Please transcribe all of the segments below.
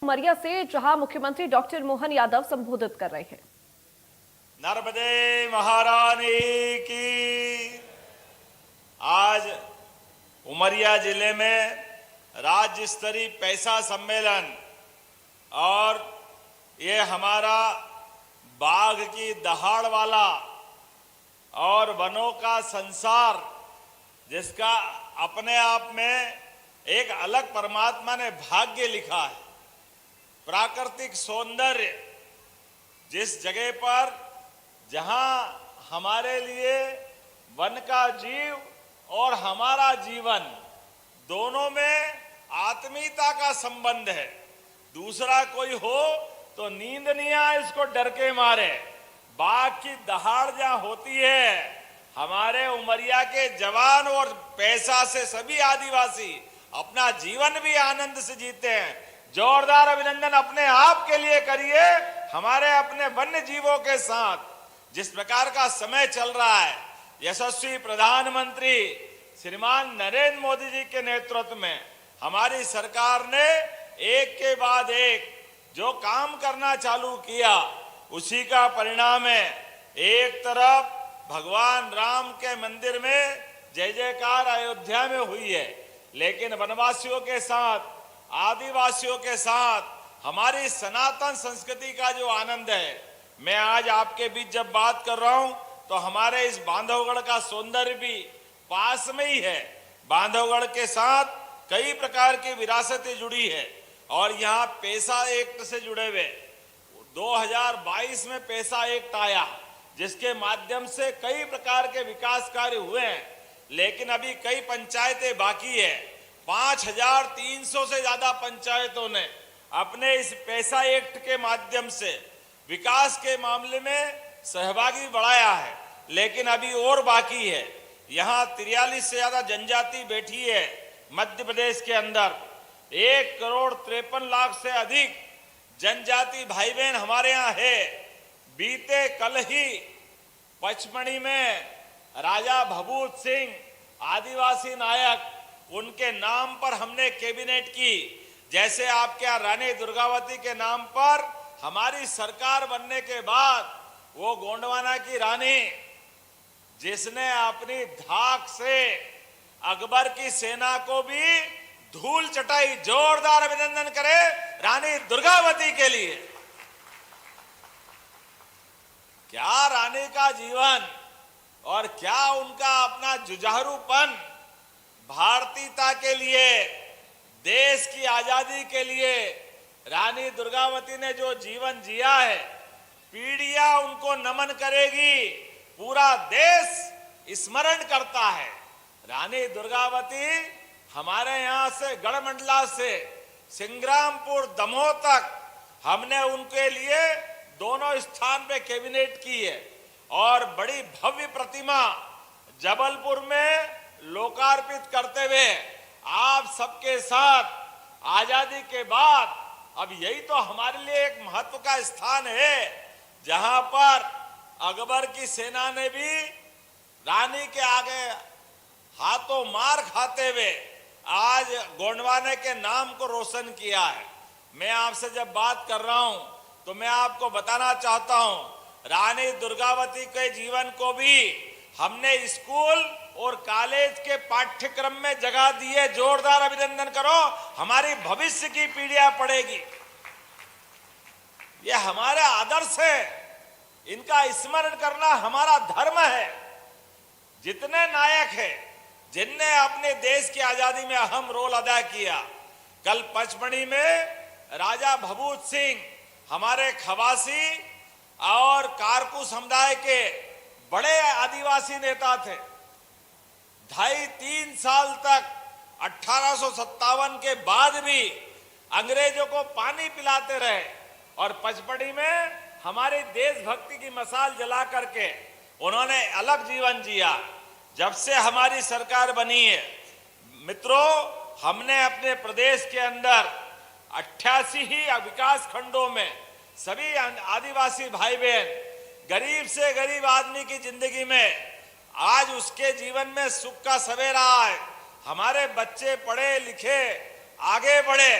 उमरिया से, जहां मुख्यमंत्री डॉक्टर मोहन यादव संबोधित कर रहे हैं। नर्मदे महारानी की। आज उमरिया जिले में राज्य स्तरीय पैसा सम्मेलन और ये हमारा बाघ की दहाड़ वाला और वनों का संसार, जिसका अपने आप में एक अलग परमात्मा ने भाग्य लिखा है। प्राकृतिक सौंदर्य, जिस जगह पर जहां हमारे लिए वन का जीव और हमारा जीवन दोनों में आत्मीयता का संबंध है। दूसरा कोई हो तो नींद नहीं आए इसको डर के मारे। बाघ की दहाड़ जहां होती है, हमारे उमरिया के जवान और पैसा से सभी आदिवासी अपना जीवन भी आनंद से जीते हैं। जोरदार अभिनंदन अपने आप के लिए करिए, हमारे अपने वन्य जीवों के साथ। जिस प्रकार का समय चल रहा है, यशस्वी प्रधानमंत्री श्रीमान नरेंद्र मोदी जी के नेतृत्व में हमारी सरकार ने एक के बाद एक जो काम करना चालू किया, उसी का परिणाम है। एक तरफ भगवान राम के मंदिर में जय जयकार अयोध्या में हुई है, लेकिन वनवासियों के साथ, आदिवासियों के साथ हमारी सनातन संस्कृति का जो आनंद है, मैं आज आपके बीच जब बात कर रहा हूं तो हमारे इस बांधवगढ़ का सौंदर्य भी पास में ही है। बांधवगढ़ के साथ कई प्रकार की विरासतें जुड़ी है और यहाँ पैसा एक्ट से जुड़े हुए 2022 में पैसा एक्ट आया, जिसके माध्यम से कई प्रकार के विकास कार्य हुए हैं, लेकिन अभी कई पंचायतें बाकी है। 5300 से ज्यादा पंचायतों ने अपने इस पैसा एक्ट के माध्यम से विकास के मामले में सहभागी बढ़ाया है, लेकिन अभी और बाकी है। यहाँ 43 से ज्यादा जनजाति बैठी है मध्य प्रदेश के अंदर। 1,53,00,000 से अधिक जनजाति भाई बहन हमारे यहाँ है। बीते कल ही पचमढ़ी में राजा भभूत सिंह आदिवासी नायक, उनके नाम पर हमने कैबिनेट की। जैसे आपके यहाँ रानी दुर्गावती के नाम पर हमारी सरकार बनने के बाद वो गोंडवाना की रानी, जिसने अपनी धाक से अकबर की सेना को भी धूल चटाई। जोरदार अभिनंदन करें रानी दुर्गावती के लिए। क्या रानी का जीवन और क्या उनका अपना जुझारूपन भारतीयता के लिए, देश की आजादी के लिए। रानी दुर्गावती ने जो जीवन जिया है, पीढ़ियां उनको नमन करेगी, पूरा देश स्मरण करता है। रानी दुर्गावती हमारे यहाँ से गढ़मंडला से सिंग्रामपुर दमोह तक हमने उनके लिए दोनों स्थान पे कैबिनेट की है और बड़ी भव्य प्रतिमा जबलपुर में लोकार्पित करते हुए आप सबके साथ आजादी के बाद अब यही तो हमारे लिए एक महत्व का स्थान है, जहां पर अकबर की सेना ने भी रानी के आगे हाथों मार खाते हुए आज गोंडवाने के नाम को रोशन किया है। मैं आपसे जब बात कर रहा हूं तो मैं आपको बताना चाहता हूं, रानी दुर्गावती के जीवन को भी हमने स्कूल और कॉलेज के पाठ्यक्रम में जगह दी है। जोरदार अभिनंदन करो, हमारी भविष्य की पीढ़ियां पढ़ेगी। ये हमारे आदर्श है, इनका स्मरण करना हमारा धर्म है। जितने नायक हैं, जिनने अपने देश की आजादी में अहम रोल अदा किया, कल पचमढ़ी में राजा भभूत सिंह हमारे खवासी और कारकू समुदाय के बड़े आदिवासी नेता थे। 2.5-3 साल तक 1857 के बाद भी अंग्रेजों को पानी पिलाते रहे और पचमढ़ी में हमारी देशभक्ति की मसाल जला करके उन्होंने अलग जीवन जिया। जब से हमारी सरकार बनी है मित्रों, हमने अपने प्रदेश के अंदर 88 ही विकास खंडों में सभी आदिवासी भाई बहन, गरीब से गरीब आदमी की जिंदगी में आज उसके जीवन में सुख का सवेरा आए। हमारे बच्चे पढ़े लिखे आगे बढ़े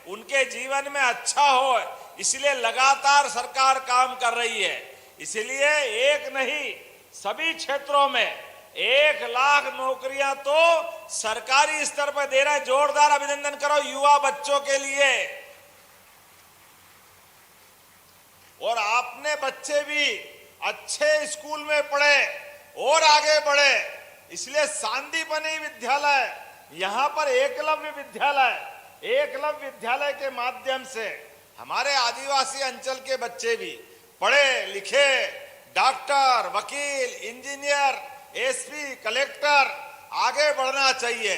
उनके जीवन में अच्छा हो, इसलिए लगातार सरकार काम कर रही है। इसलिए एक नहीं, सभी क्षेत्रों में 1 लाख नौकरियां तो सरकारी स्तर पर दे रहे हैं। जोरदार अभिनंदन करो युवा बच्चों के लिए। और आपने बच्चे भी अच्छे स्कूल में पढ़े और आगे बढ़े, इसलिए सांदीपनि विद्यालय, यहां पर एकलव्य विद्यालय के माध्यम से हमारे आदिवासी अंचल के बच्चे भी पढ़े लिखे डॉक्टर, वकील, इंजीनियर, एसपी, कलेक्टर आगे बढ़ना चाहिए।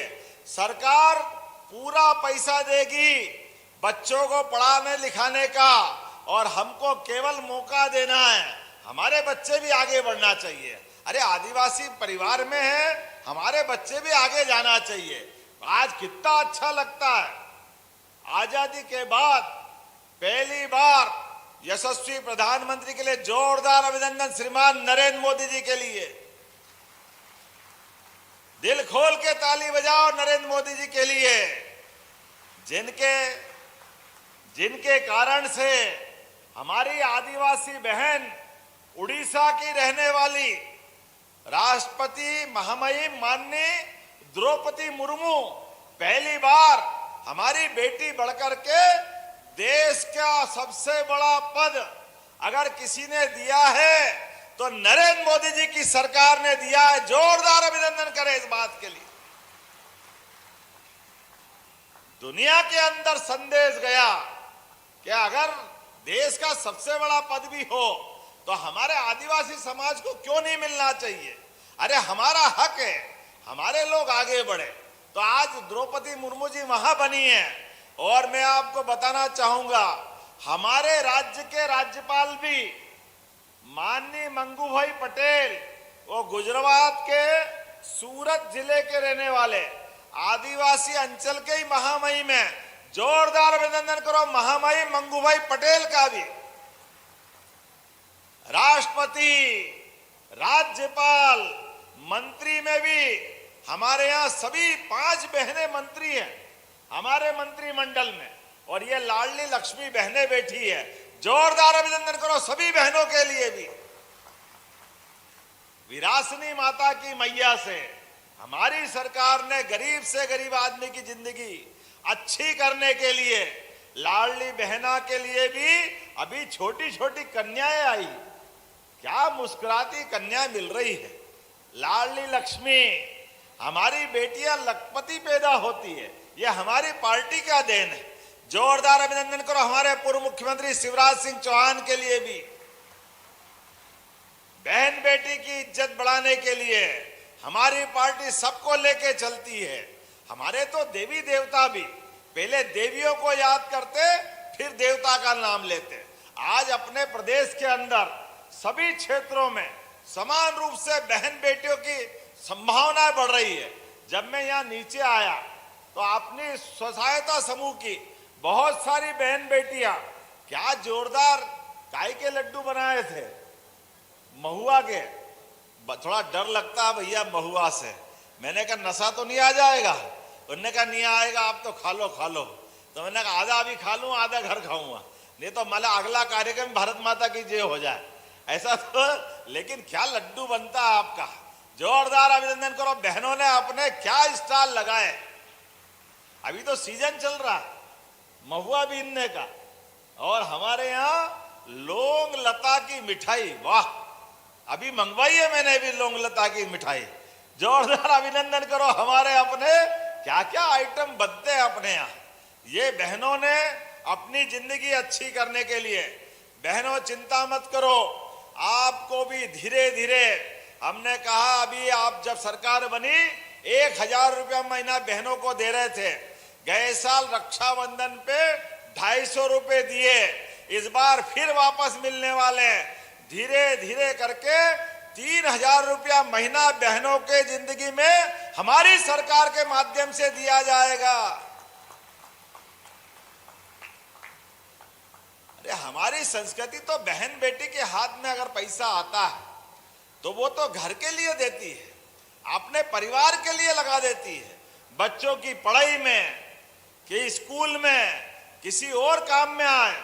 सरकार पूरा पैसा देगी बच्चों को पढ़ाने लिखाने का, और हमको केवल मौका देना है। हमारे बच्चे भी आगे बढ़ना चाहिए। अरे आदिवासी परिवार में है, हमारे बच्चे भी आगे जाना चाहिए। आज कितना अच्छा लगता है, आजादी के बाद पहली बार यशस्वी प्रधानमंत्री के लिए जोरदार अभिनंदन श्रीमान नरेंद्र मोदी जी के लिए। दिल खोल के ताली बजाओ नरेंद्र मोदी जी के लिए, जिनके कारण से हमारी आदिवासी बहन, उड़ीसा की रहने वाली राष्ट्रपति महामहिम माननीय द्रौपदी मुर्मू पहली बार हमारी बेटी बढ़कर के देश का सबसे बड़ा पद अगर किसी ने दिया है तो नरेंद्र मोदी जी की सरकार ने दिया है। जोरदार अभिनंदन करें इस बात के लिए। दुनिया के अंदर संदेश गया कि अगर देश का सबसे बड़ा पद भी हो तो हमारे आदिवासी समाज को क्यों नहीं मिलना चाहिए। अरे हमारा हक है, हमारे लोग आगे बढ़े। तो आज द्रौपदी मुर्मू जी वहां बनी है। और मैं आपको बताना चाहूंगा, हमारे राज्य के राज्यपाल भी माननीय मंगूभाई पटेल, वो गुजरात के सूरत जिले के रहने वाले आदिवासी अंचल के ही महामहिम है। जोरदार अभिनंदन करो महामहिम मंगूभाई पटेल का भी। राष्ट्रपति, राज्यपाल, मंत्री में भी हमारे यहाँ सभी 5 बहनें मंत्री हैं हमारे मंत्रिमंडल में, और ये लाडली लक्ष्मी बहनें बैठी है। जोरदार अभिनंदन करो सभी बहनों के लिए भी। विरासनी माता की मैया से हमारी सरकार ने गरीब से गरीब आदमी की जिंदगी अच्छी करने के लिए लाडली बहना के लिए भी अभी छोटी छोटी कन्याएं आई। क्या मुस्कुराती कन्या मिल रही है। लाडली लक्ष्मी, हमारी बेटियां लखपति पैदा होती है, ये हमारी पार्टी का देन है। जोरदार अभिनंदन करो हमारे पूर्व मुख्यमंत्री शिवराज सिंह चौहान के लिए भी। बहन बेटी की इज्जत बढ़ाने के लिए हमारी पार्टी सबको लेके चलती है। हमारे तो देवी देवता भी पहले देवियों को याद करते, फिर देवता का नाम लेते। आज अपने प्रदेश के अंदर सभी क्षेत्रों में समान रूप से बहन बेटियों की संभावनाएं बढ़ रही है। जब मैं यहाँ नीचे आया तो अपनी स्वसहायता समूह की बहुत सारी बहन बेटियां क्या जोरदार काय के लड्डू बनाए थे, महुआ के। थोड़ा डर लगता है भैया महुआ से। मैंने कहा नशा तो नहीं आ जाएगा। उन्होंने कहा नहीं आएगा, आप तो खा लो। तो मैंने कहा आधा अभी खा लूं, आधा घर खाऊंगा, नहीं तो मतलब अगला कार्यक्रम भारत माता की जय हो जाए ऐसा तो। लेकिन क्या लड्डू बनता है आपका। जोरदार अभिनंदन करो। बहनों ने अपने क्या स्टॉल लगाए। अभी तो सीजन चल रहा है महुआ बीनने का। और हमारे यहाँ लौंग लता की मिठाई, वाह, अभी मंगवाई है मैंने भी लौंग लता की मिठाई। जोरदार अभिनंदन करो। हमारे अपने क्या क्या आइटम बनते हैं अपने यहाँ। ये बहनों ने अपनी जिंदगी अच्छी करने के लिए। बहनों चिंता मत करो, आपको भी धीरे धीरे हमने कहा, अभी आप जब सरकार बनी 1000 रुपया महीना बहनों को दे रहे थे। गए साल रक्षाबंधन पे 250 रुपए दिए, इस बार फिर वापस मिलने वाले। धीरे धीरे करके 3000 रुपया महीना बहनों के जिंदगी में हमारी सरकार के माध्यम से दिया जाएगा। अरे हमारी संस्कृति तो बहन बेटी के हाथ में अगर पैसा आता है तो वो तो घर के लिए देती है, अपने परिवार के लिए लगा देती है। बच्चों की पढ़ाई में, कि स्कूल में किसी और काम में आए।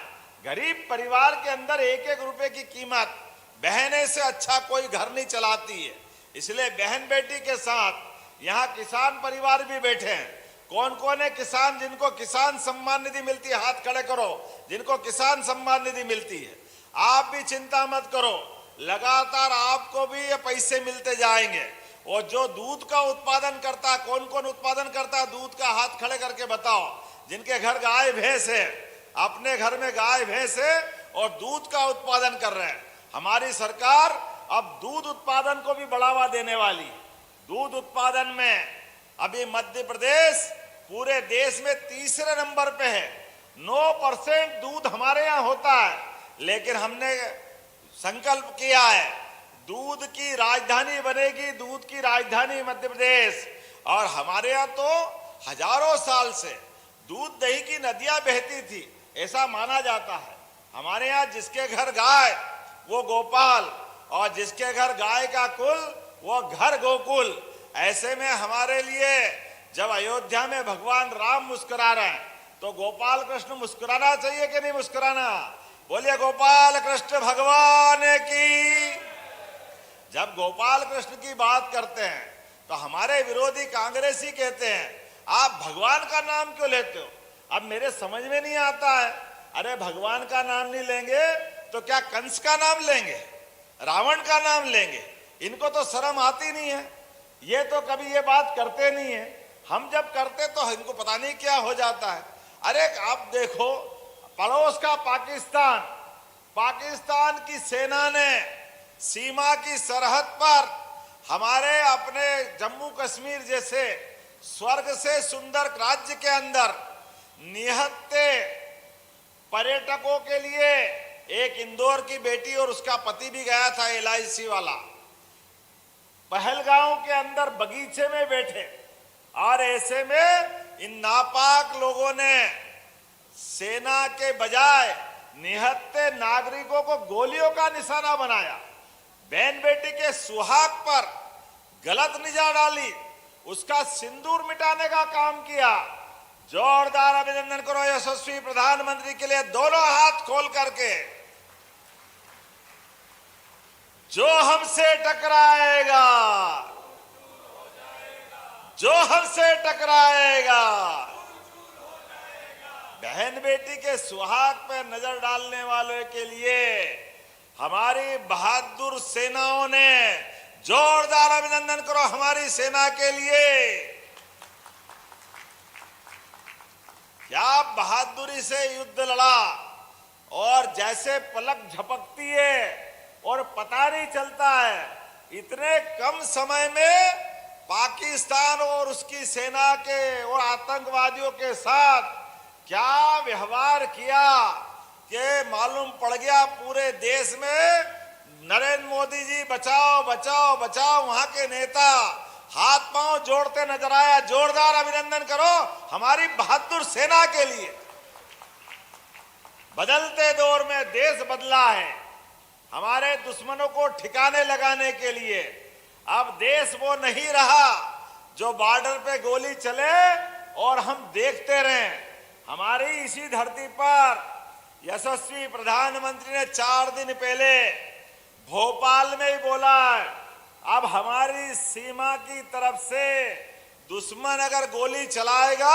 गरीब परिवार के अंदर एक एक रुपए की कीमत बहने से अच्छा कोई घर नहीं चलाती है। इसलिए बहन बेटी के साथ यहाँ किसान परिवार भी बैठे हैं। कौन कौन है किसान जिनको किसान सम्मान निधि मिलती है? हाथ खड़े करो जिनको किसान सम्मान निधि मिलती है। आप भी चिंता मत करो, लगातार आपको भी ये पैसे मिलते जाएंगे। और जो दूध का उत्पादन करता, कौन कौन उत्पादन करता है दूध का? हाथ खड़े करके बताओ। जिनके घर गाय भैंस है, अपने घर में गाय भैंस है और दूध का उत्पादन कर रहे हैं। हमारी सरकार अब दूध उत्पादन को भी बढ़ावा देने वाली। दूध उत्पादन में अभी मध्य प्रदेश पूरे देश में तीसरे नंबर पे है। 9% दूध हमारे यहाँ होता है, लेकिन हमने संकल्प किया है दूध की राजधानी बनेगी, दूध की राजधानी मध्य प्रदेश। और हमारे यहाँ तो हजारों साल से दूध दही की नदियां बहती थी, ऐसा माना जाता है। हमारे यहाँ जिसके घर गाय वो गोपाल, और जिसके घर गाय का कुल वो घर गोकुल। ऐसे में हमारे लिए जब अयोध्या में भगवान राम मुस्कुरा रहे हैं तो गोपाल कृष्ण मुस्कुराना चाहिए कि नहीं मुस्कुराना? बोलिए गोपाल कृष्ण भगवान की। जब गोपाल कृष्ण की बात करते हैं तो हमारे विरोधी कांग्रेसी कहते हैं आप भगवान का नाम क्यों लेते हो? अब मेरे समझ में नहीं आता है। अरे भगवान का नाम नहीं लेंगे तो क्या कंस का नाम लेंगे, रावण का नाम लेंगे? इनको तो शर्म आती नहीं है। ये तो कभी ये बात करते नहीं है। हम जब करते तो इनको पता नहीं क्या हो जाता है। अरे आप देखो पड़ोस का पाकिस्तान, पाकिस्तान की सेना ने सीमा की सरहद पर हमारे अपने जम्मू कश्मीर जैसे स्वर्ग से सुंदर राज्य के अंदर निहत्ते पर्यटकों के लिए एक इंदौर की बेटी और उसका पति भी गया था LIC वाला, पहलगांव के अंदर बगीचे में बैठे। और ऐसे में इन नापाक लोगों ने सेना के बजाय निहत्ते नागरिकों को गोलियों का निशाना बनाया। बहन बेटी के सुहाग पर गलत निगाह डाली, उसका सिंदूर मिटाने का काम किया। जोरदार अभिनंदन करो यशस्वी प्रधानमंत्री के लिए, दोनों हाथ खोल करके। जो हमसे टकराएगा, जो हमसे टकराएगा, बहन बेटी के सुहाग पर नजर डालने वालों के लिए हमारी बहादुर सेनाओं ने, जोरदार अभिनंदन करो हमारी सेना के लिए। क्या बहादुरी से युद्ध लड़ा, और जैसे पलक झपकती है और पता नहीं चलता है। इतने कम समय में पाकिस्तान और उसकी सेना के और आतंकवादियों के साथ क्या व्यवहार किया कि मालूम पड़ गया पूरे देश में। नरेंद्र मोदी जी बचाओ बचाओ बचाओ, वहां के नेता हाथ पांव जोड़ते नजर आया। जोरदार अभिनंदन करो हमारी बहादुर सेना के लिए। बदलते दौर में देश बदला है, हमारे दुश्मनों को ठिकाने लगाने के लिए। अब देश वो नहीं रहा जो बॉर्डर पे गोली चले और हम देखते रहें। हमारी इसी धरती पर यशस्वी प्रधानमंत्री ने 4 दिन पहले भोपाल में ही बोला है, अब हमारी सीमा की तरफ से दुश्मन अगर गोली चलाएगा,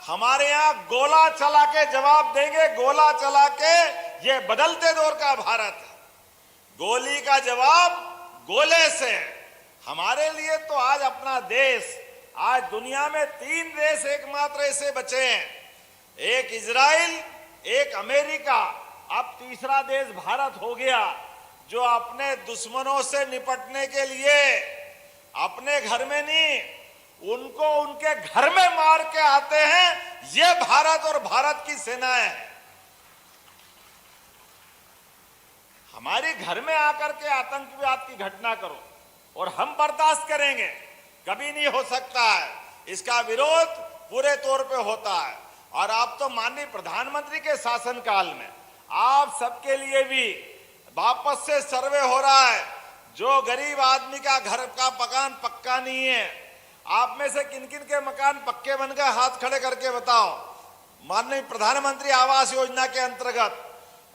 हमारे यहाँ गोला चला के जवाब देंगे। गोला चला के, ये बदलते दौर का भारत है। गोली का जवाब गोले से। हमारे लिए तो आज अपना देश, आज दुनिया में 3 देश एकमात्र ऐसे बचे हैं, एक इजराइल, एक अमेरिका, अब तीसरा देश भारत हो गया, जो अपने दुश्मनों से निपटने के लिए अपने घर में नहीं, उनको उनके घर में मार के आते हैं। ये भारत और भारत की सेनाएं हैं। हमारे घर में आकर के आतंकवाद की घटना करो और हम बर्दाश्त करेंगे, कभी नहीं हो सकता है। इसका विरोध पूरे तौर पे होता है। और आप तो माननीय प्रधानमंत्री के शासनकाल में आप सबके लिए भी वापस से सर्वे हो रहा है। जो गरीब आदमी का घर का मकान पक्का नहीं है, आप में से किन किन के मकान पक्के बन गए? हाथ खड़े करके बताओ। माननीय प्रधानमंत्री आवास योजना के अंतर्गत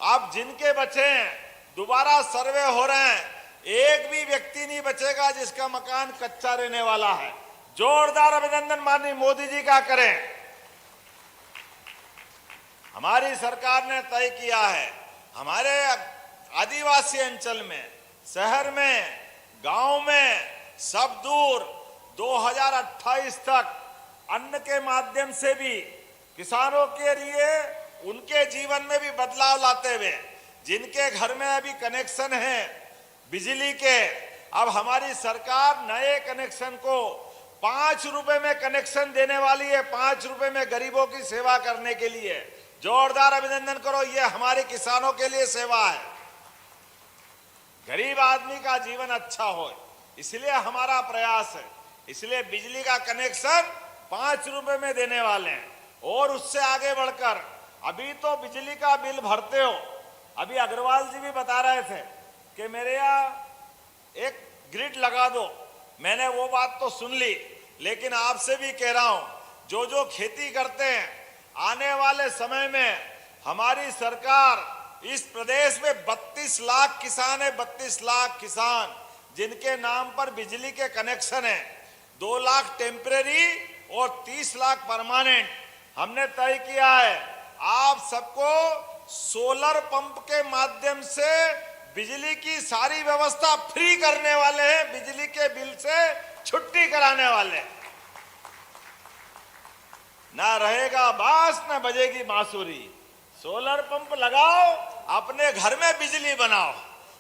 आप जिनके बचे हैं, दोबारा सर्वे हो रहे हैं, एक भी व्यक्ति नहीं बचेगा जिसका मकान कच्चा रहने वाला है। जोरदार अभिनंदन माननीय मोदी जी का करें। हमारी सरकार ने तय किया है, हमारे आदिवासी अंचल में, शहर में, गांव में, सब दूर 2028 तक अन्न के माध्यम से भी किसानों के लिए उनके जीवन में भी बदलाव लाते हुए, जिनके घर में अभी कनेक्शन है बिजली के, अब हमारी सरकार नए कनेक्शन को 5 रुपए में कनेक्शन देने वाली है। 5 रुपए में गरीबों की सेवा करने के लिए जोरदार अभिनंदन करो। ये हमारे किसानों के लिए सेवा है। गरीब आदमी का जीवन अच्छा हो, इसलिए हमारा प्रयास है। इसलिए बिजली का कनेक्शन 5 रुपए में देने वाले हैं। और उससे आगे बढ़कर अभी तो बिजली का बिल भरते हो, अभी अग्रवाल जी भी बता रहे थे कि मेरे यहाँ एक ग्रिड लगा दो। मैंने वो बात तो सुन ली, लेकिन आपसे भी कह रहा हूं, जो खेती करते हैं, आने वाले समय में हमारी सरकार इस प्रदेश में 32 लाख किसान है, 32 लाख किसान जिनके नाम पर बिजली के कनेक्शन है। 2 लाख टेम्परेरी और 30 लाख परमानेंट हमने तय किया है। आप सबको सोलर पंप के माध्यम से बिजली की सारी व्यवस्था फ्री करने वाले हैं, बिजली के बिल से छुट्टी कराने वाले। ना रहेगा बांस, ना बजेगी बांसुरी। सोलर पंप लगाओ, अपने घर में बिजली बनाओ,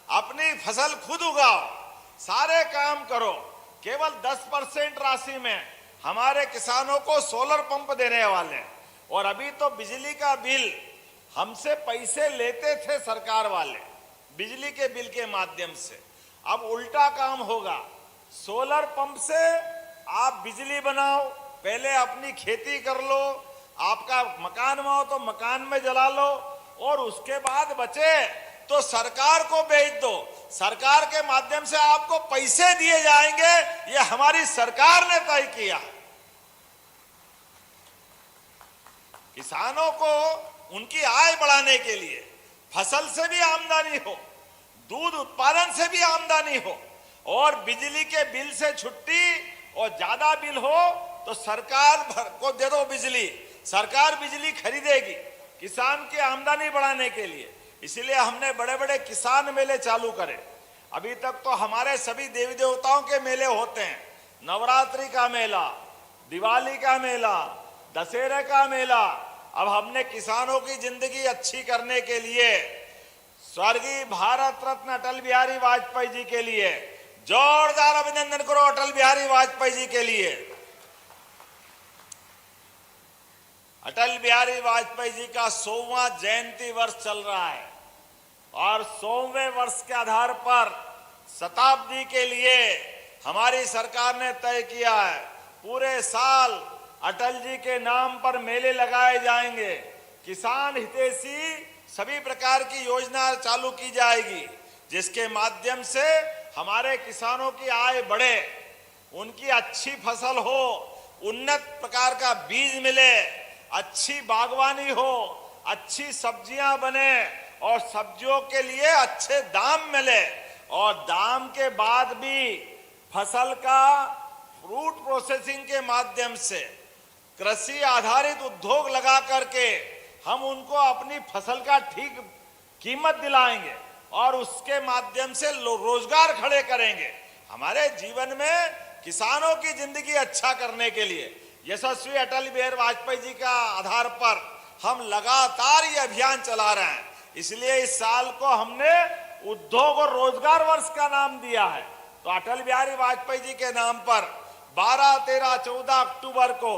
अपनी फसल खुद उगाओ, सारे काम करो। केवल 10% राशि में हमारे किसानों को सोलर पंप देने वाले हैं। और अभी तो बिजली का बिल हमसे पैसे लेते थे सरकार वाले, बिजली के बिल के माध्यम से। अब उल्टा काम होगा, सोलर पंप से आप बिजली बनाओ, पहले अपनी खेती कर लो, आपका मकान में हो तो मकान में जला लो, और उसके बाद बचे तो सरकार को बेच दो। सरकार के माध्यम से आपको पैसे दिए जाएंगे, ये हमारी सरकार ने तय किया। किसानों को उनकी आय बढ़ाने के लिए फसल से भी आमदनी हो, दूध उत्पादन से भी आमदनी हो, और बिजली के बिल से छुट्टी, और ज्यादा बिल हो तो सरकार को दे दो बिजली, सरकार बिजली खरीदेगी किसान की आमदनी बढ़ाने के लिए। इसलिए हमने बड़े बड़े किसान मेले चालू करे। अभी तक तो हमारे सभी देवी देवताओं के मेले होते हैं, नवरात्रि का मेला, दिवाली का मेला, दशहरे का मेला। अब हमने किसानों की जिंदगी अच्छी करने के लिए स्वर्गीय भारत रत्न अटल बिहारी वाजपेयी जी के लिए जोरदार अभिनंदन करो। अटल बिहारी वाजपेयी जी के लिए, अटल बिहारी वाजपेयी जी का 100वां जयंती वर्ष चल रहा है, और 100वें वर्ष के आधार पर शताब्दी के लिए हमारी सरकार ने तय किया है, पूरे साल अटल जी के नाम पर मेले लगाए जाएंगे। किसान हितैषी सभी प्रकार की योजना चालू की जाएगी, जिसके माध्यम से हमारे किसानों की आय बढ़े, उनकी अच्छी फसल हो, उन्नत प्रकार का बीज मिले, अच्छी बागवानी हो, अच्छी सब्जियां बने, और सब्जियों के लिए अच्छे दाम मिले, और दाम के बाद भी फसल का फ्रूट प्रोसेसिंग के माध्यम से कृषि आधारित उद्योग लगा करके हम उनको अपनी फसल का ठीक कीमत दिलाएंगे, और उसके माध्यम से रोजगार खड़े करेंगे। हमारे जीवन में किसानों की जिंदगी अच्छा करने के लिए यशस्वी अटल बिहारी वाजपेयी जी का आधार पर हम लगातार ये अभियान चला रहे हैं। इसलिए इस साल को हमने उद्योग और रोजगार वर्ष का नाम दिया है। तो अटल बिहारी वाजपेयी जी के नाम पर 12, 13, 14 अक्टूबर को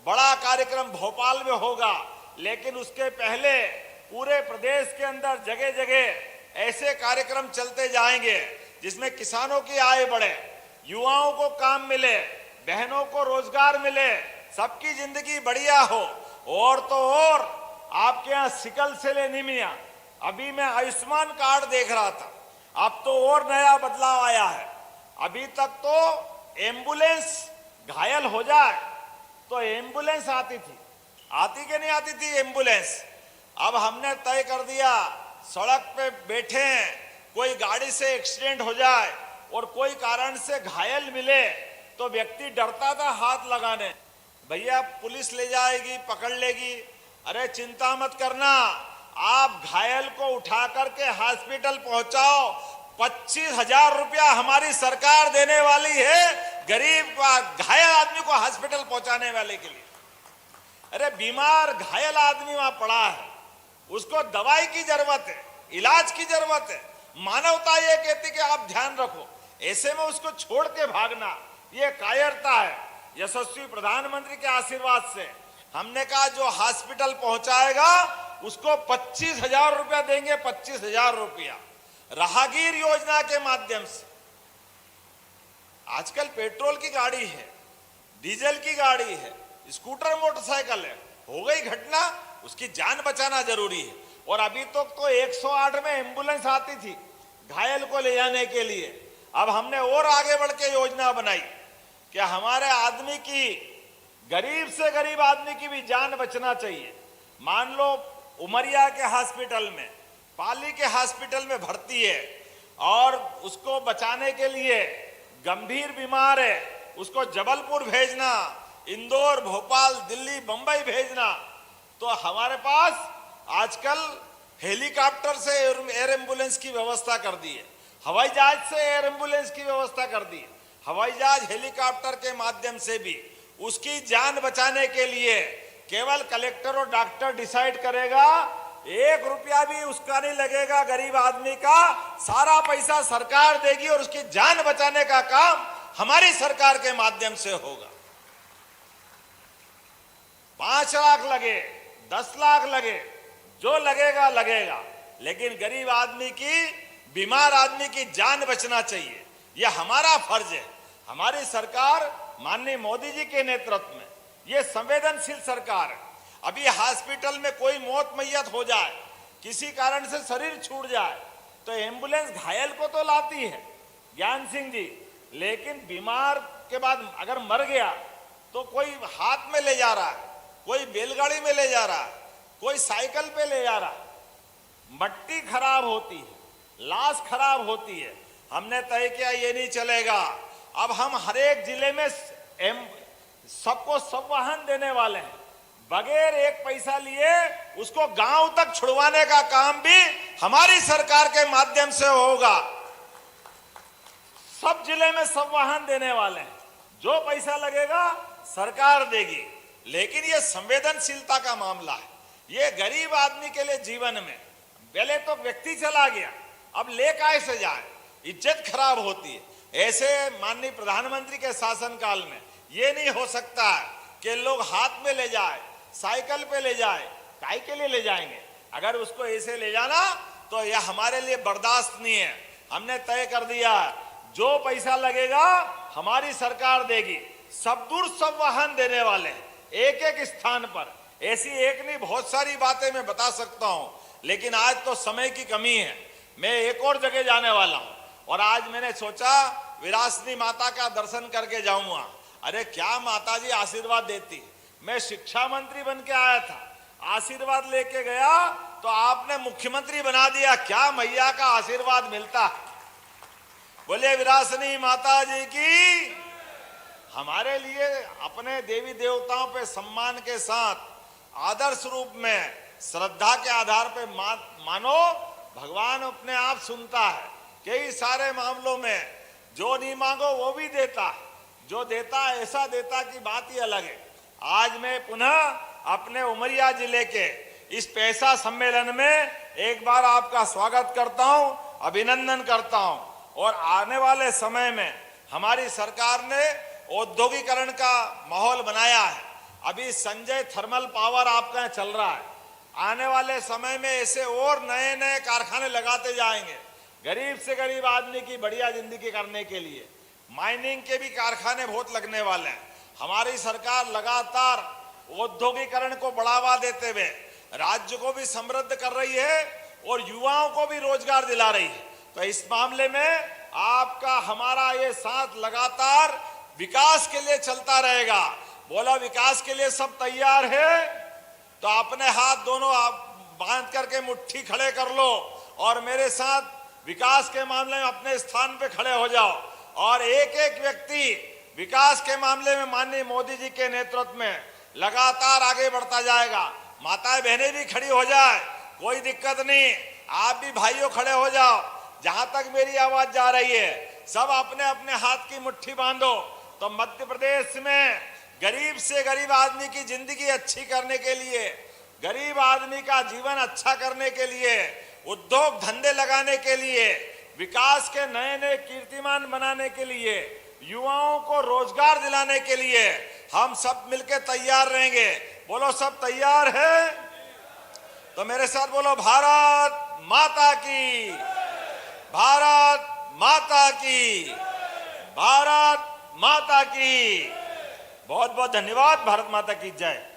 बड़ा कार्यक्रम भोपाल में होगा, लेकिन उसके पहले पूरे प्रदेश के अंदर जगह जगह ऐसे कार्यक्रम चलते जाएंगे जिसमें किसानों की आय बढ़े, युवाओं को काम मिले, बहनों को रोजगार मिले, सबकी जिंदगी बढ़िया हो। और तो और आपके यहाँ सिकल सेल एनीमिया, अभी मैं आयुष्मान कार्ड देख रहा था, अब तो और नया बदलाव आया है। अभी तक तो एम्बुलेंस घायल हो जाए तो एम्बुलेंस आती थी, आती कि नहीं आती थी एम्बुलेंस। अब हमने तय कर दिया, सड़क पे बैठे हैं, कोई गाड़ी से एक्सीडेंट हो जाए और कोई कारण से घायल मिले तो व्यक्ति डरता था हाथ लगाने, भैया पुलिस ले जाएगी, पकड़ लेगी। अरे चिंता मत करना, आप घायल को उठा करके हॉस्पिटल पहुंचाओ, 25,000 रुपया हमारी सरकार देने वाली है गरीब घायल आदमी को हॉस्पिटल पहुंचाने वाले के लिए। अरे बीमार घायल आदमी वहां पड़ा है, उसको दवाई की जरूरत है, इलाज की जरूरत है। मानवता ये कहती कि आप ध्यान रखो, ऐसे में उसको छोड़ के भागना ये कायरता है। यशस्वी प्रधानमंत्री के आशीर्वाद से हमने कहा जो हॉस्पिटल पहुंचाएगा उसको 25,000 रुपया देंगे, 25,000 रुपया। राहगीर योजना के माध्यम से आजकल पेट्रोल की गाड़ी है, डीजल की गाड़ी है, स्कूटर मोटरसाइकिल है, हो गई घटना, उसकी जान बचाना जरूरी है। और अभी तक तो 108 में एम्बुलेंस आती थी घायल को ले जाने के लिए। अब हमने और आगे बढ़ के योजना बनाई कि हमारे आदमी की, गरीब से गरीब आदमी की भी जान बचना चाहिए। मान लो उमरिया के हॉस्पिटल में, पाली के हॉस्पिटल में भर्ती है और उसको बचाने के लिए गंभीर बीमार है, उसको जबलपुर भेजना, इंदौर, भोपाल, दिल्ली, बंबई भेजना, तो हमारे पास आजकल हेलीकॉप्टर से एयर एम्बुलेंस की व्यवस्था कर दी है, हवाई जहाज से एयर एम्बुलेंस की व्यवस्था कर दी है। हवाई जहाज हेलीकॉप्टर के माध्यम से भी उसकी जान बचाने के लिए केवल कलेक्टर और डॉक्टर डिसाइड करेगा, 1 रुपया भी उसका नहीं लगेगा, गरीब आदमी का सारा पैसा सरकार देगी और उसकी जान बचाने का काम हमारी सरकार के माध्यम से होगा। 5 लाख लगे, 10 लाख लगे, जो लगेगा लगेगा, लेकिन गरीब आदमी की, बीमार आदमी की जान बचना चाहिए, यह हमारा फर्ज है। हमारी सरकार माननीय मोदी जी के नेतृत्व में यह संवेदनशील सरकार है। अभी हॉस्पिटल में कोई मौत मैयत हो जाए, किसी कारण से शरीर छूट जाए, तो एम्बुलेंस घायल को तो लाती है ज्ञान सिंह जी, लेकिन बीमार के बाद अगर मर गया तो कोई हाथ में ले जा रहा है, कोई बैलगाड़ी में ले जा रहा है, कोई साइकिल पे ले जा रहा है, मट्टी खराब होती है, लाश खराब होती है। हमने तय किया ये नहीं चलेगा, अब हम हर एक जिले में सबको सब वाहन देने वाले हैं, बगैर एक पैसा लिए उसको गांव तक छुड़वाने का काम भी हमारी सरकार के माध्यम से होगा। सब जिले में सब वाहन देने वाले हैं, जो पैसा लगेगा सरकार देगी, लेकिन ये संवेदनशीलता का मामला है। ये गरीब आदमी के लिए जीवन में पहले तो व्यक्ति चला गया, अब ले कैसे जाए, इज्जत खराब होती है। ऐसे माननीय प्रधानमंत्री के शासनकाल में ये नहीं हो सकता है कि लोग हाथ में ले जाए, साइकिल पे ले जाए, काय के लिए ले जाएंगे? अगर उसको ऐसे ले जाना तो यह हमारे लिए बर्दाश्त नहीं है। हमने तय कर दिया जो पैसा लगेगा हमारी सरकार देगी। सब दूर सब वाहन देने वाले एक एक स्थान पर, ऐसी एक नहीं बहुत सारी बातें मैं बता सकता हूं, लेकिन आज तो समय की कमी है। मैं एक और जगह जाने वाला हूं और आज मैंने सोचा विरासनी माता का दर्शन करके जाऊंगा। अरे क्या माता जी आशीर्वाद देती। मैं शिक्षा मंत्री बन के आया था, आशीर्वाद लेके गया तो आपने मुख्यमंत्री बना दिया। क्या मैया का आशीर्वाद मिलता है। बोले विरासनी माता जी की। हमारे लिए अपने देवी देवताओं पे सम्मान के साथ आदर्श रूप में श्रद्धा के आधार पे मानो, भगवान अपने आप सुनता है। कई सारे मामलों में जो नहीं मांगो वो भी देता है, जो देता है ऐसा देता की बात ही अलग है। आज मैं पुनः अपने उमरिया जिले के इस पैसा सम्मेलन में एक बार आपका स्वागत करता हूं, अभिनंदन करता हूं। और आने वाले समय में हमारी सरकार ने औद्योगिकरण का माहौल बनाया है। अभी संजय थर्मल पावर आपका यहाँ चल रहा है। आने वाले समय में ऐसे और नए नए कारखाने लगाते जाएंगे, गरीब से गरीब आदमी की बढ़िया जिंदगी करने के लिए। माइनिंग के भी कारखाने बहुत लगने वाले हैं। हमारी सरकार लगातार औद्योगिकरण को बढ़ावा देते हुए राज्य को भी समृद्ध कर रही है और युवाओं को भी रोजगार दिला रही है। तो इस मामले में आपका हमारा ये साथ लगातार विकास के लिए चलता रहेगा। बोला विकास के लिए सब तैयार है, तो अपने हाथ दोनों आप बांध करके मुट्ठी खड़े कर लो और मेरे साथ विकास के मामले में अपने स्थान पे खड़े हो जाओ। और एक एक व्यक्ति विकास के मामले में माननीय मोदी जी के नेतृत्व में लगातार आगे बढ़ता जाएगा। माताएं बहनें भी खड़ी हो जाए, कोई दिक्कत नहीं, आप भी भाइयों खड़े हो जाओ। जहां तक मेरी आवाज जा रही है, सब अपने अपने हाथ की मुट्ठी बांधो। तो मध्य प्रदेश में गरीब से गरीब आदमी की जिंदगी अच्छी करने के लिए, गरीब आदमी का जीवन अच्छा करने के लिए, उद्योग धंधे लगाने के लिए, विकास के नए नए कीर्तिमान बनाने के लिए, युवाओं को रोजगार दिलाने के लिए हम सब मिलकर तैयार रहेंगे। बोलो सब तैयार है? तो मेरे साथ बोलो भारत माता की, भारत माता की, भारत माता की। बहुत बहुत धन्यवाद। भारत माता की जय।